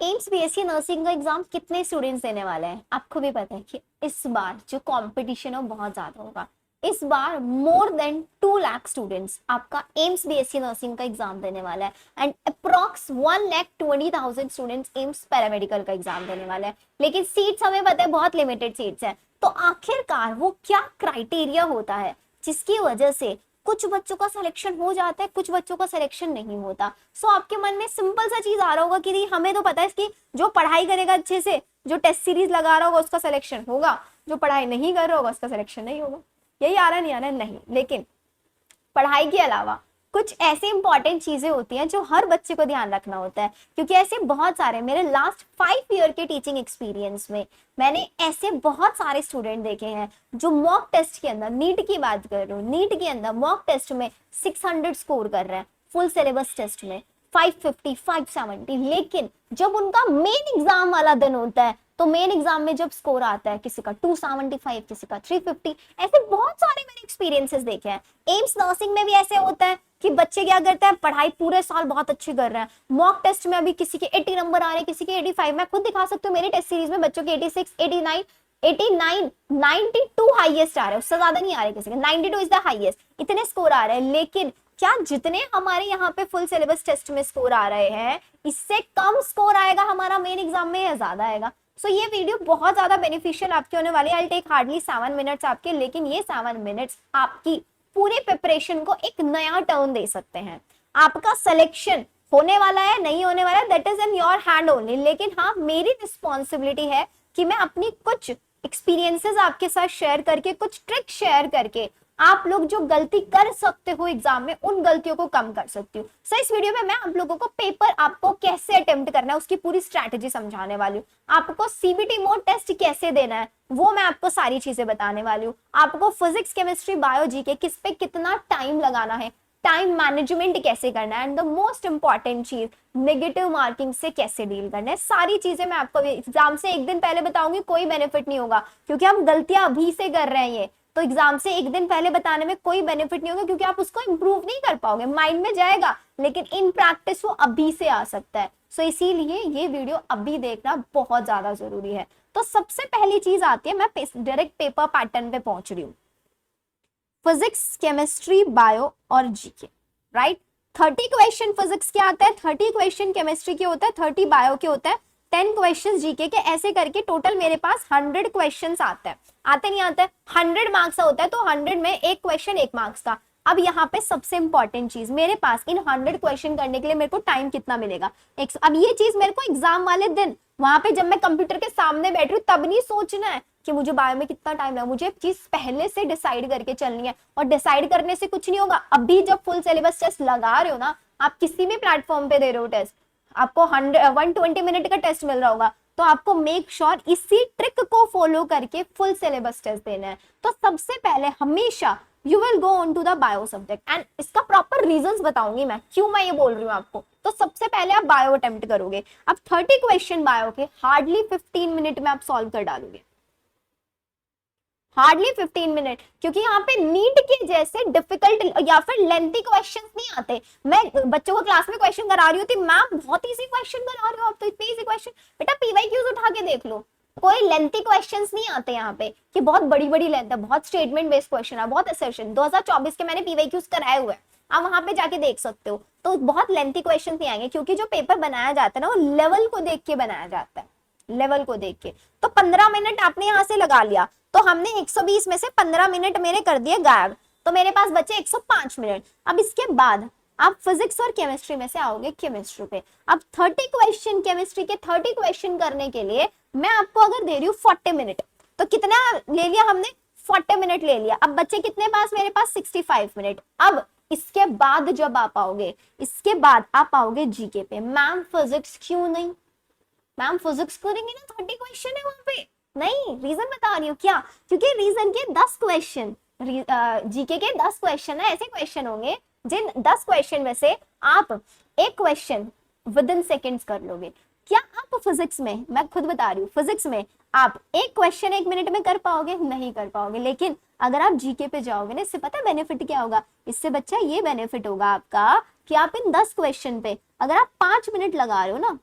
AIIMS BSc nursing का exam कितने students देने वाले हैं? आपको भी पता है कि इस बार जो कंपटीशन है वो बहुत ज्यादा होगा। इस बार मोर देन 2 लाख स्टूडेंट्स आपका एम्स बीएससी नर्सिंग का एग्जाम देने वाला है and approx 1,20,000 students AIIMS paramedical का एग्जाम देने वाले हैं। लेकिन सीट्स हमें पता है बहुत लिमिटेड सीट्स हैं। तो आखिरकार वो क्या क्राइटेरिया होता है जिसकी वजह से कुछ बच्चों का सिलेक्शन हो जाता है, कुछ बच्चों का सिलेक्शन नहीं होता? सो आपके मन में सिंपल सा चीज आ रहा होगा कि हमें तो पता है कि जो पढ़ाई करेगा अच्छे से, जो टेस्ट सीरीज लगा रहा होगा उसका सिलेक्शन होगा, जो पढ़ाई नहीं कर रहा होगा उसका सिलेक्शन नहीं होगा। यही आ रहा नहीं आ रहा नहीं, लेकिन पढ़ाई के अलावा कुछ ऐसे इंपॉर्टेंट चीजें होती हैं जो हर बच्चे को ध्यान रखना होता है, क्योंकि ऐसे बहुत सारे मेरे लास्ट 5 ईयर के टीचिंग एक्सपीरियंस में मैंने ऐसे बहुत सारे स्टूडेंट देखे हैं जो मॉक टेस्ट के अंदर, नीट की बात कर रही हूँ, नीट के अंदर मॉक टेस्ट में 600 स्कोर कर रहे हैं, फुल सिलेबस टेस्ट में 550 570, लेकिन जब उनका मेन एग्जाम वाला दिन होता है तो मेन एग्जाम में जब स्कोर आता है किसी का 275, किसी का 350, ऐसे बहुत सारे मैंने एक्सपीरियंसेस देखे हैं। एम्स नर्सिंग में भी ऐसे होता है कि बच्चे क्या करते हैं, पढ़ाई पूरे साल बहुत अच्छी कर रहे हैं, मॉक टेस्ट में अभी किसी के 80 नंबर आ रहे हैं, किसी के 85। मैं खुद दिखा सकती हूँ मेरी टेस्ट सीरीज में बच्चों के 86, 89, 89, 92 हाईएस्ट आ रहे हैं, उससे ज्यादा नहीं आ रहे किसी के, 92 इज द हाईएस्ट, इतने स्कोर आ रहे हैं। लेकिन क्या जितने हमारे यहाँ पे फुल सिलेबस टेस्ट में स्कोर आ रहे हैं, इससे कम स्कोर आएगा हमारा मेन एग्जाम में या ज्यादा आएगा? सो ये वीडियो बहुत ज्यादा बेनिफिशियल आपके होने वाली है। आई टेक हार्डली 7 मिनट्स आपके, लेकिन ये 7 मिनट्स आपकी पूरे प्रिपरेशन को एक नया टर्न दे सकते हैं। आपका सिलेक्शन होने वाला है नहीं होने वाला है, that is in your hand only. लेकिन हाँ, मेरी रिस्पॉन्सिबिलिटी है कि मैं अपनी कुछ एक्सपीरियंसेस आपके साथ शेयर करके, कुछ ट्रिक शेयर करके आप लोग जो गलती कर सकते हो एग्जाम में, उन गलतियों को कम कर सकती हूँ। सो इस वीडियो में मैं आप लोगों को पेपर आपको कैसे अटेम्प्ट करना है उसकी पूरी स्ट्रैटेजी समझाने वाली हूँ। आपको सीबीटी मोड टेस्ट कैसे देना है वो मैं आपको सारी चीजें बताने वाली हूँ। आपको फिजिक्स, केमिस्ट्री, बायो, जीके किस पे कितना टाइम लगाना है, टाइम मैनेजमेंट कैसे करना है, एंड द मोस्ट इंपॉर्टेंट चीज नेगेटिव मार्किंग से कैसे डील करना है, सारी चीजें मैं आपको एग्जाम से एक दिन पहले बताऊंगी। कोई बेनिफिट नहीं होगा क्योंकि हम गलतियां अभी से कर रहे हैं, ये तो एग्जाम से एक दिन पहले बताने में कोई बेनिफिट नहीं होगा क्योंकि आप उसको इंप्रूव नहीं कर पाओगे। माइंड में जाएगा लेकिन इन प्रैक्टिस वो अभी से आ सकता है। सो इसीलिए ये वीडियो अभी देखना बहुत ज्यादा जरूरी है। तो सबसे पहली चीज आती है, मैं डायरेक्ट पेपर पैटर्न पे पहुंच रही हूँ। फिजिक्स, केमिस्ट्री, बायो और जीके, राइट। 30 क्वेश्चन फिजिक्स के आता है, 30 क्वेश्चन केमिस्ट्री के होता है, 30 बायो के होता है, 10 क्वेश्चन जीके के, ऐसे करके टोटल मेरे पास 100 क्वेश्चंस आते हैं। आते नहीं आते, 100 मार्क्स होता है तो 100 में एक क्वेश्चन 1 मार्क्स का। अब यहाँ पे सबसे इंपॉर्टेंट चीज, मेरे पास इन 100 क्वेश्चन करने के लिए मेरे को टाइम कितना मिलेगा। अब ये चीज मेरे को एग्जाम वाले दिन वहां पे जब मैं कंप्यूटर के सामने बैठ रही हूँ तब नहीं सोचना है कि मुझे बायो में कितना टाइम लगा। मुझे चीज पहले से डिसाइड करके चलनी है, और डिसाइड करने से कुछ नहीं होगा। अभी जब फुल सिलेबस टेस्ट लगा रहे हो ना, आप किसी भी प्लेटफॉर्म पे दे रहे हो टेस्ट, आपको 120 मिनट का टेस्ट मिल रहा होगा, तो आपको मेक श्योर इसी ट्रिक को फॉलो करके फुल सिलेबस टेस्ट देना है। तो सबसे पहले हमेशा you will go on to the bio subject, and इसका प्रॉपर रीजंस बताऊंगी मैं क्यों मैं ये बोल रही हूँ आपको। तो सबसे पहले आप बायो अटेम्प्ट करोगे। अब 30 क्वेश्चन बायो के हार्डली 15 मिनट में आप सॉल्व कर डालोगे, हार्डली 15 मिनट, क्योंकि यहाँ पे नीट के जैसे डिफिकल्ट या फिर लेंथी क्वेश्चंस नहीं आते। मैं बच्चों को क्लास में क्वेश्चन करा रही होती, मैम बहुत इजी क्वेश्चन करा रही हो आप तो, इतने इजी क्वेश्चन, बेटा पीवाईक्यूज उठा के देख लो। कोई लेंथी क्वेश्चंस नहीं आते यहाँ पे कि बहुत बड़ी बड़ी लेंथ है, बहुत स्टेटमेंट बेस्ड क्वेश्चन है, बहुत असर्शन। 2024 के मैंने पीवाईक्यूज कराए हुए हैं, आप वहां पे जाके देख सकते हो। तो बहुत लेंथी क्वेश्चन नहीं आएंगे क्योंकि जो पेपर बनाया जाता है ना वो लेवल को देख के बनाया जाता है, लेवल को देख के। तो 15 मिनट आपने यहाँ से लगा लिया, तो हमने 120 में से 15 मिनट मेरे कर दिए गायब, तो मेरे पास बचे 105 मिनट। अब इसके बाद आप फिजिक्स और केमिस्ट्री में से आओगे केमिस्ट्री पे। अब 30 क्वेश्चन केमिस्ट्री के 30 क्वेश्चन करने के लिए मैं आपको अगर दे रही हूँ 40 मिनट, तो कितना ले लिया हमने, 40 मिनट ले लिया। अब बचे कितने पास मेरे पास, 65 मिनट। अब इसके बाद जब आप आओगे, इसके बाद आप आओगे जीके पे। मैम फिजिक्स क्यों नहीं, मैम फिजिक्स करेंगे ना, 30 क्वेश्चन है वहां पे। नहीं, रीजन बता रही हूँ क्या, क्योंकि रीजन के 10 क्वेश्चन, जीके के 10 क्वेश्चन है, ऐसे क्वेश्चन होंगे जिन 10 क्वेश्चन में से आप एक क्वेश्चन विद इन सेकेंड्स कर लोगे। क्या आप फिजिक्स में, मैं खुद बता रही हूँ, फिजिक्स में आप एक क्वेश्चन 1 मिनट में कर पाओगे, नहीं कर पाओगे। लेकिन अगर आप जीके पे जाओगे ना, इससे पता है बेनिफिट क्या होगा, इससे बच्चा ये बेनिफिट होगा आपका कि आप इन 10 क्वेश्चन पे अगर आप 5 मिनट लगा रहे हो ना,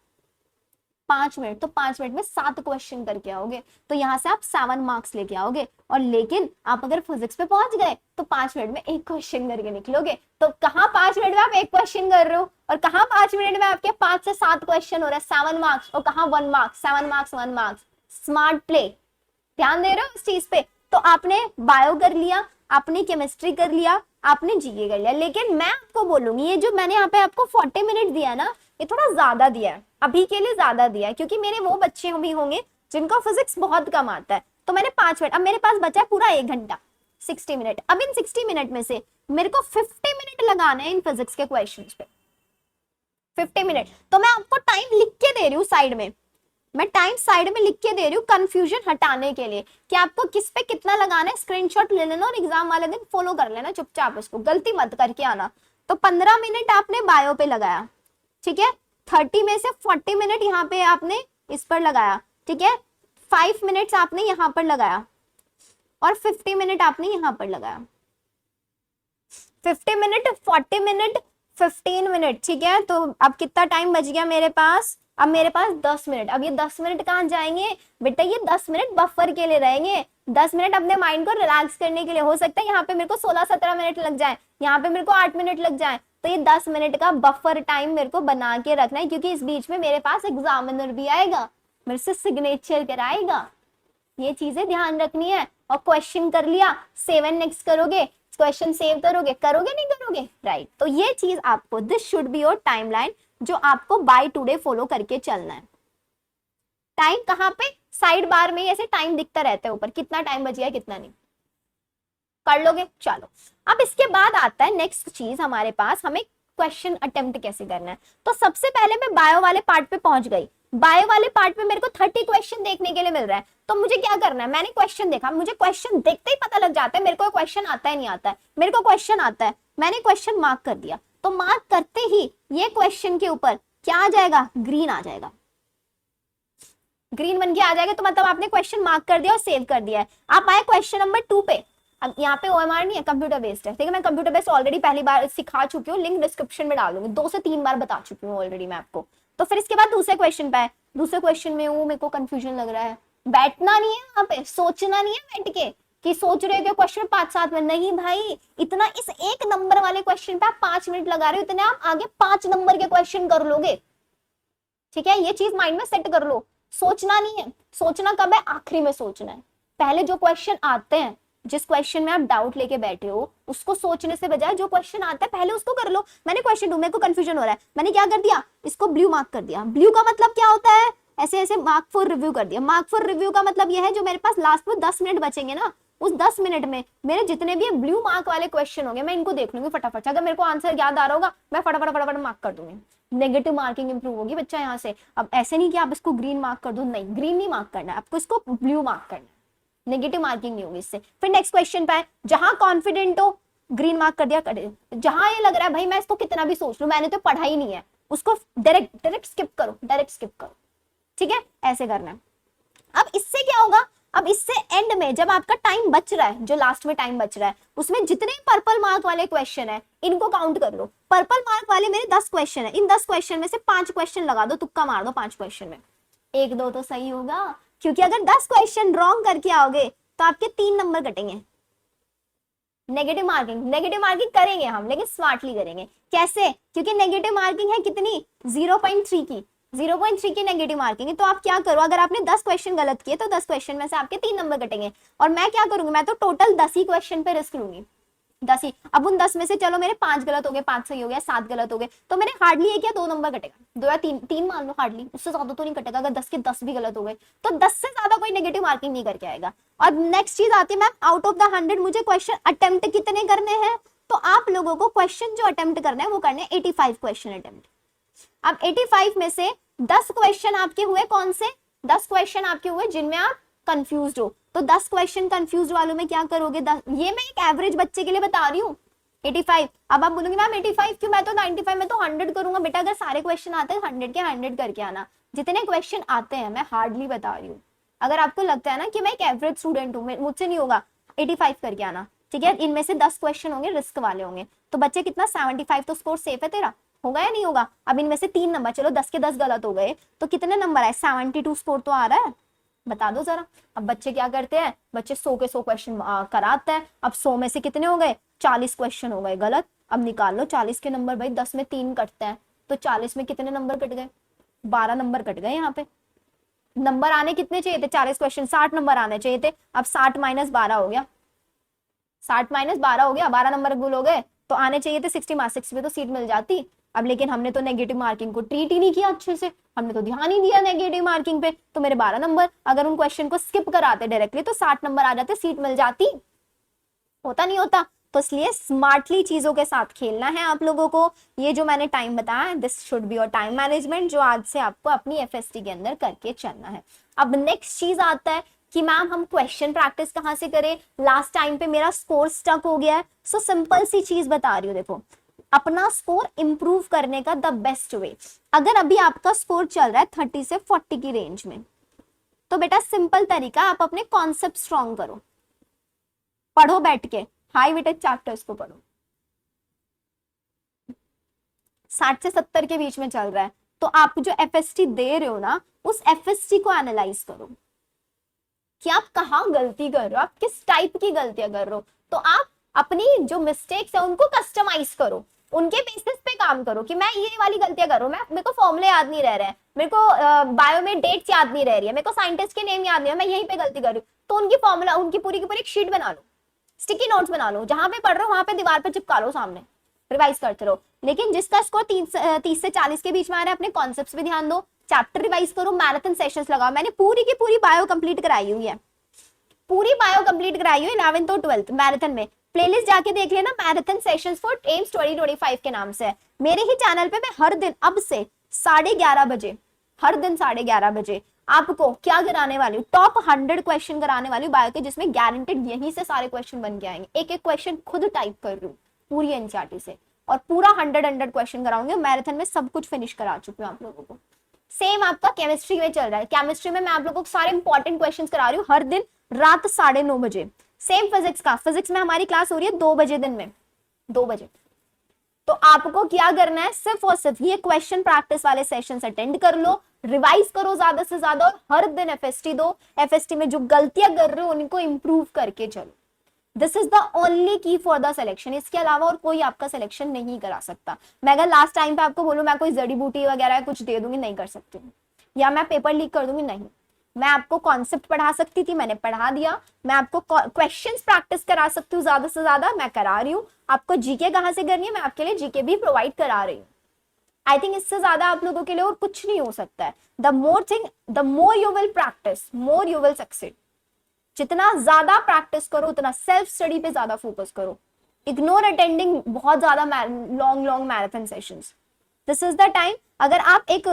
5 मिनट, तो 5 मिनट में 7 क्वेश्चन करके आओगे, तो यहाँ से आप 7 मार्क्स लेके आओगे। और लेकिन आप अगर फिजिक्स पे पहुंच गए तो 5 मिनट में एक क्वेश्चन करके निकलोगे। तो कहाँ 5 मिनट में आप एक क्वेश्चन कर रहे हो, और कहाँ 5 मिनट में आपके 5 से 7 क्वेश्चन हो रहा है, 7 मार्क्स, और कहाँ 1 marks, 7 marks 1 marks. Smart play, ध्यान दे रहे हो इस चीज पे। तो आपने बायो कर लिया, आपने केमिस्ट्री कर लिया, आपने जीके कर लिया, लेकिन मैं आपको बोलूंगी ये जो मैंने यहाँ पे आपको 40 मिनट दिया ना, ये थोड़ा ज्यादा दिया है, अभी के लिए ज्यादा दिया है, क्योंकि मेरे वो बच्चे भी होंगे जिनको फिजिक्स बहुत कम आता है। तो मैंने 5 मिनट, अब मेरे पास बचा है पूरा 1 घंटा, 60 मिनट। अब इन 60 मिनट में से मेरे को 50 मिनट लगाना है इन फिजिक्स के क्वेश्चन पे, 50 मिनट। तो मैं आपको टाइम लिख के दे रही हूँ साइड में, मैं टाइम साइड में लिख के दे रही हूँ कंफ्यूजन हटाने के लिए कि आपको किस पे कितना लगाना है। स्क्रीनशॉट ले लेना और एग्जाम वाले दिन फॉलो कर लेना चुपचाप, इसको गलती मत करके आना। तो 15 मिनट आपने बायो पे लगाया, ठीक है, 30 में से 40 मिनट यहाँ पे आपने इस पर लगाया, ठीक है, 5 मिनट्स आपने यहाँ पर लगाया, और 50 मिनट आपने यहाँ पर लगाया। 50 मिनट, 40 मिनट, 15 मिनट, ठीक है। तो अब कितना टाइम बच गया मेरे पास, अब मेरे पास 10 मिनट। अब ये 10 मिनट कहाँ जाएंगे बेटा, ये 10 मिनट बफर के लिए रहेंगे, 10 मिनट अपने माइंड को रिलैक्स करने के लिए। हो सकता है यहाँ पे मेरे को 16-17 मिनट लग जाए, यहाँ पे मेरे को 8 मिनट लग जाए, तो ये 10 मिनट का बफर टाइम मेरे को बना के रखना है, क्योंकि इस बीच में मेरे पास एग्जामिनर भी आएगा, मेरे से सिग्नेचर कराएगा, ये चीजें ध्यान रखनी है। और क्वेश्चन कर लिया, सेव एंड नेक्स्ट करोगे, क्वेश्चन सेव करोगे, करोगे नहीं करोगे, राइट। तो ये चीज आपको, this should be your timeline, जो आपको बाय टुडे फॉलो करके चलना है। टाइम कहाँ पे, साइड बार में ऐसे टाइम दिखता रहता है ऊपर, कितना टाइम बच गया कितना नहीं, कर लोगे। चलो अब इसके बाद आता है नेक्स्ट चीज हमारे पास, हमें क्वेश्चन अटेम्प्ट कैसे करना है। तो सबसे पहले मैं बायो वाले पार्ट पे पहुंच गई। बायो वाले पार्ट में मेरे को 30 क्वेश्चन देखने के लिए मिल रहा है, तो मुझे क्या करना है, मैंने क्वेश्चन देखा, मुझे क्वेश्चन देखते ही पता लग जाता है मेरे को क्वेश्चन आता है नहीं आता है। मेरे को क्वेश्चन आता है, मैंने क्वेश्चन मार्क कर दिया, तो मार्क करते ही ये क्वेश्चन के ऊपर क्या आ जाएगा, ग्रीन आ जाएगा, ग्रीन बन के आ जाएगा। तो मतलब आपने क्वेश्चन मार्क कर दिया और सेव कर दिया है। आप आए क्वेश्चन नंबर 2 पे। अब यहाँ पे ओएमआर नहीं है, कंप्यूटर बेस्ड है, ठीक है। मैं कंप्यूटर बेस्ड ऑलरेडी पहली बार सिखा चुकी हूँ, लिंक डिस्क्रिप्शन में डाल दूंगी, 2 से 3 बार बता चुकी हूँ ऑलरेडी मैं आपको। तो फिर इसके बाद दूसरे क्वेश्चन पे आए, दूसरे क्वेश्चन में वो मेरे को कंफ्यूजन लग रहा है, बैठना नहीं है वहां पे, सोचना नहीं है बैठ के कि सोच रहे हो क्वेश्चन 5-7 मिनट, नहीं भाई, इतना इस 1 नंबर वाले क्वेश्चन पे आप 5 मिनट लगा रहे हो, इतने आप आगे 5 नंबर के क्वेश्चन कर लोगे, ठीक है। ये चीज माइंड में सेट कर लो, सोचना नहीं है। सोचना कब है, आखिरी में सोचना है। पहले जो क्वेश्चन आते हैं, जिस क्वेश्चन में आप डाउट लेके बैठे हो, उसको सोचने से बजाय जो क्वेश्चन आता है पहले उसको कर लो। मैंने क्वेश्चन 2, मेरे को कंफ्यूजन हो रहा है, मैंने क्या कर दिया, इसको ब्लू मार्क कर दिया। ब्लू का मतलब क्या होता है, ऐसे ऐसे मार्क फॉर रिव्यू कर दिया। मार्क फॉर रिव्यू का मतलब यह है जो मेरे पास लास्ट में 10 मिनट बचेंगे ना, उस 10 मिनट में मेरे जितने भी ब्लू मार्क वाले क्वेश्चन होंगे मैं इनको देख लूंगी फटाफट। अगर मेरे को आंसर याद आ रहा होगा मैं फटाफट मार्क कर दूंगी, नेगेटिव मार्किंग इंप्रूव होगी बच्चा यहाँ से। अब ऐसे नहीं कि आप इसको ग्रीन मार्क कर दो, नहीं, ग्रीन नहीं मार्क करना है आपको, इसको ब्लू मार्क करना है, नेगेटिव मार्किंग नहीं होगी इससे। फिर नेक्स्ट क्वेश्चन पे जहां कॉन्फिडेंट हो ग्रीन मार्क कर दिया, जहां ये लग रहा है भाई मैं इसको कितना भी सोच लूं, मैंने तो पढ़ा ही नहीं है, उसको डायरेक्ट स्किप करो, डायरेक्ट स्किप करो, ठीक है, ऐसे करना है। अब इससे क्या होगा, अब इससे एंड में जब आपका टाइम बच रहा है, जो लास्ट में टाइम बच रहा है, उसमें जितने पर्पल मार्क वाले क्वेश्चन है इनको काउंट कर लो। पर्पल मार्क वाले मेरे 10 क्वेश्चन है, इन 10 क्वेश्चन में से 5 क्वेश्चन लगा दो, तुक्का मार दो 5 क्वेश्चन में, 1-2 तो सही होगा, क्योंकि अगर 10 क्वेश्चन रॉन्ग करके आओगे तो आपके 3 नंबर कटेंगे। नेगेटिव मार्किंग करेंगे हम, लेकिन स्मार्टली करेंगे। कैसे, क्योंकि नेगेटिव मार्किंग है कितनी, 0.3 की, 0.3 की नेगेटिव मार्किंग है। तो आप क्या करो, अगर आपने 10 क्वेश्चन गलत किए तो 10 क्वेश्चन में से आपके 3 नंबर कटेंगे। और मैं क्या करूंगी, मैं तो टोटल 10 ही क्वेश्चन पे रिस्क लूंगी, 10 ही। अब उन 10 में से चलो मेरे 5 गलत हो गए, 5 सही हो गया, 7 गलत हो गए, तो मेरे हार्डली 1 या 2 नंबर कटेगा, 2 या 3 मान लो, हार्डली, उससे ज्यादा तो नहीं कटेगा। अगर 10 के 10 भी गलत हो गए तो 10 से ज्यादा कोई नेगेटिव मार्किंग नहीं करके आएगा। और नेक्स्ट चीज आती है मैम, आउट ऑफ द 100 मुझे क्वेश्चन अटेम्प्ट कितने करने हैं, तो आप लोगों को क्वेश्चन जो अटेम्प्ट करना है वो करने हैं 85 क्वेश्चन अटेम्प्ट। अब 85 में से 10 क्वेश्चन आपके हुए कौन से, 10 क्वेश्चन आपके हुए जिनमें आप कंफ्यूज हो, तो 10 क्वेश्चन कंफ्यूज वालों में क्या करोगे, ये मैं एक एवरेज बच्चे के लिए बता रही हूँ 85। अब आप बोलोगे मैम 85 क्यों, मैं तो 95 में तो 100 करूंगा। बेटा अगर सारे क्वेश्चन आते हैं 100 के 100 करके आना, जितने क्वेश्चन आते हैं मैं हार्डली बता रही हूँ। अगर आपको लगता है ना कि मैं एक एवरेज स्टूडेंट हूँ, मुझसे नहीं होगा, 85 करके आना, ठीक है। इनमें से 10 क्वेश्चन होंगे रिस्क वाले होंगे, तो बच्चे कितना 75 तो स्कोर सेफ है तेरा, होगा या नहीं होगा? अब इनमें से 3 नंबर, चलो 10 के 10 गलत हो गए तो कितने नंबर आए? 72 स्कोर तो आ रहा है, बता दो जरा। अब बच्चे क्या करते हैं, बच्चे 100 के 100 क्वेश्चन कराते हैं। अब 100 में से कितने हो गए? 40 क्वेश्चन हो गए गलत। अब निकाल लो 40 के नंबर, भाई 10 में 3 कटते हैं तो 40 में कितने नंबर कट गए? 12 नंबर कट गए। यहाँ पे नंबर आने कितने चाहिए थे? 40 क्वेश्चन 60 नंबर आने चाहिए थे। अब 60 माइनस 12 हो गया, 60 माइनस 12 हो गया, 12 नंबर भूल हो गए तो आने चाहिए थे 60 मार्क्स, 60 पे तो सीट मिल जाती। अब लेकिन हमने तो नेगेटिव मार्किंग को ट्रीट ही नहीं किया अच्छे से, हमने तो ध्यान ही दिया नेगेटिव मार्किंग पे, तो मेरे 12 नंबर। अगर उन क्वेश्चन को स्किप कराते डायरेक्टली तो 60 नंबर आ जाते, सीट मिल जाती। होता नहीं होता? तो इसलिए स्मार्टली चीजों के साथ खेलना है आप लोगों को। ये जो मैंने टाइम बताया, this should be your time management, जो आज से आपको अपनी एफएसटी के अंदर करके चलना है। अब नेक्स्ट चीज आता है कि मैम हम क्वेश्चन प्रैक्टिस कहाँ से करें? लास्ट टाइम पे मेरा स्कोर स्टक हो गया है। सो सिंपल सी चीज बता रही हूँ, देखो अपना स्कोर इंप्रूव करने का द बेस्ट वे, अगर अभी आपका स्कोर चल रहा है 30 से 40 की रेंज में, तो बेटा सिंपल तरीका, आप अपने कॉन्सेप्ट स्ट्रॉन्ग करो, पढ़ो बैठ के, हाई वेटेज चैप्टर्स को पढ़ो। 60 से 70 के बीच में चल रहा है तो आप जो एफएसटी दे रहे हो ना, उस एफएसटी को एनालाइज करो कि आप कहाँ गलती कर रहे हो, आप किस टाइप की गलतियां कर रहे हो। तो आप अपनी जो मिस्टेक्स है उनको कस्टमाइज करो, उनके बेसिस पे काम करो कि मैं ये वाली गलतियां कर रहा हूँ, मैं मेरे को फॉर्मूले याद नहीं रह रहे हैं, मेरे को बायो में डेट्स याद नहीं रह रही है, मेरे को साइंटिस्ट के नेम याद नहीं है, मैं यहीं पे गलती कर रही हूँ। तो उनकी फॉर्मूला, उनकी पूरी की पूरी एक शीट बना लो, स्टिकी नोट्स बना लो, जहां पे पढ़ रहे हो वहां पे दीवार पे चिपका लो, सामने रिवाइज करते रहो। लेकिन जिसका स्कोर 30 से 40 के बीच में आ रहा है, अपने कॉन्सेप्ट्स पे ध्यान दो, चैप्टर रिवाइज करो, मैराथन सेशंस लगाओ। मैंने पूरी की पूरी बायो कंप्लीट कराई हुई है, पूरी बायो कंप्लीट कराई हुई 11th और 12th मैराथन में। प्लेलिस्ट जाके देख लेना, मैराथन सेशंस फॉर एम्स 2025 के नाम से है। मेरे ही चैनल पे मैं हर दिन अब से 11:30 बजे, हर दिन 11:30 बजे आपको क्या कराने वाली हूँ, टॉप 100 क्वेश्चन कराने वाली हूँ बायो के, जिसमें गारंटेड यहीं से सारे क्वेश्चन बन के आएंगे। एक एक क्वेश्चन खुद टाइप कर रही हूँ पूरी एनसीईआरटी से, और पूरा 100 क्वेश्चन कराऊंगी। मैराथन में सब कुछ फिनिश करा चुकी हूँ आप लोगों को। सेम आपका केमिस्ट्री में चल रहा है, केमिस्ट्री में मैं आप लोगों को सारे इंपॉर्टेंट क्वेश्चन करा रही हूँ हर दिन रात 9:30 बजे। सेम फिजिक्स का, फिजिक्स में हमारी क्लास हो रही है 2 बजे दिन में, 2 बजे। तो आपको क्या करना है, सिर्फ और सिर्फ ये क्वेश्चन प्रैक्टिस वाले सेशंस अटेंड कर लो, रिवाइज करो ज्यादा से ज्यादा, और हर दिन एफएसटी दो। एफएसटी में जो गलतियां कर रहे हो उनको इंप्रूव करके चलो। दिस इज द ओनली की फॉर द सिलेक्शन। इसके अलावा और कोई आपका सिलेक्शन नहीं करा सकता। मैं अगर लास्ट टाइम पे आपको बोलूं मैं कोई जड़ी बूटी वगैरह कुछ दे दूंगी, नहीं कर सकती हूँ, या मैं पेपर लीक कर दूंगी, नहीं। मैं आपको कॉन्सेप्ट पढ़ा सकती थी, मैंने पढ़ा दिया। मैं आपको क्वेश्चंस प्रैक्टिस करा सकती हूँ ज्यादा से ज्यादा, मैं करा रही हूँ। आपको जीके कहाँ से करनी है, मैं आपके लिए जीके भी प्रोवाइड करा रही हूँ। आई थिंक इससे ज्यादा आप लोगों के लिए और कुछ नहीं हो सकता है। The more you will practice, more you will succeed. जितना ज्यादा प्रैक्टिस करो उतना सेल्फ स्टडी पे ज्यादा फोकस करो। इग्नोर अटेंडिंग बहुत ज्यादा long marathon sessions. This is the time. अगर आप एक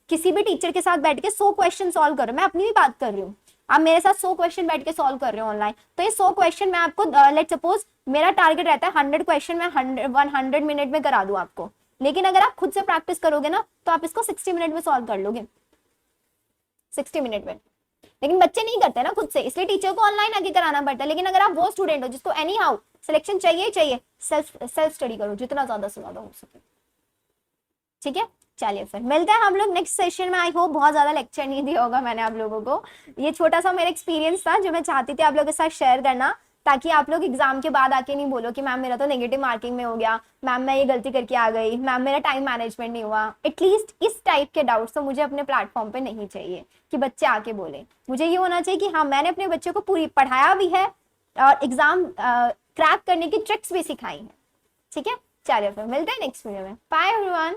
किसी भी टीचर के साथ बैठ के 100 क्वेश्चन सॉल्व करो, मैं अपनी भी बात कर रही हूँ, आप मेरे साथ 100 क्वेश्चन बैठ के सॉल्व कर रहे हो ऑनलाइन, तो ये 100 क्वेश्चन मैं आपको, लेट सपोज मेरा टारगेट रहता है 100 क्वेश्चन मैं 100 मिनट में करा दूं आपको। लेकिन अगर आप खुद से प्रैक्टिस करोगे ना तो आप इसको 60 मिनट में सॉल्व कर लोगे, 60 मिनट में। लेकिन बच्चे नहीं करते ना खुद से, इसलिए टीचर को ऑनलाइन आगे कराना पड़ता है। लेकिन अगर आप वो स्टूडेंट हो जिसको एनी हाउ सिलेक्शन चाहिए चाहिए, सेल्फ स्टडी करो जितना ज्यादा से ज्यादा हो सके। ठीक है, चलिए फिर मिलते हैं हम लोग नेक्स्ट सेशन में। आई होप बहुत ज्यादा लेक्चर नहीं दिया होगा मैंने आप लोगों को। ये छोटा सा मेरा एक्सपीरियंस था जो मैं चाहती थी आप लोगों के साथ शेयर करना, ताकि आप लोग एग्जाम के बाद आके नहीं बोलो कि मैम मेरा तो नेगेटिव मार्किंग में हो गया, मैम मैं ये गलती करके आ गई, मैम मेरा टाइम मैनेजमेंट नहीं हुआ। एटलीस्ट इस टाइप के डाउट्स तो मुझे अपने प्लेटफॉर्म पे नहीं चाहिए कि बच्चे आके बोले। मुझे ये होना चाहिए कि हाँ मैंने अपने बच्चे को पूरी पढ़ाया भी है और एग्जाम क्रैक करने की ट्रिक्स भी सिखाई है। ठीक है, चलिए फिर मिलते हैं नेक्स्ट वीडियो में। Bye everyone.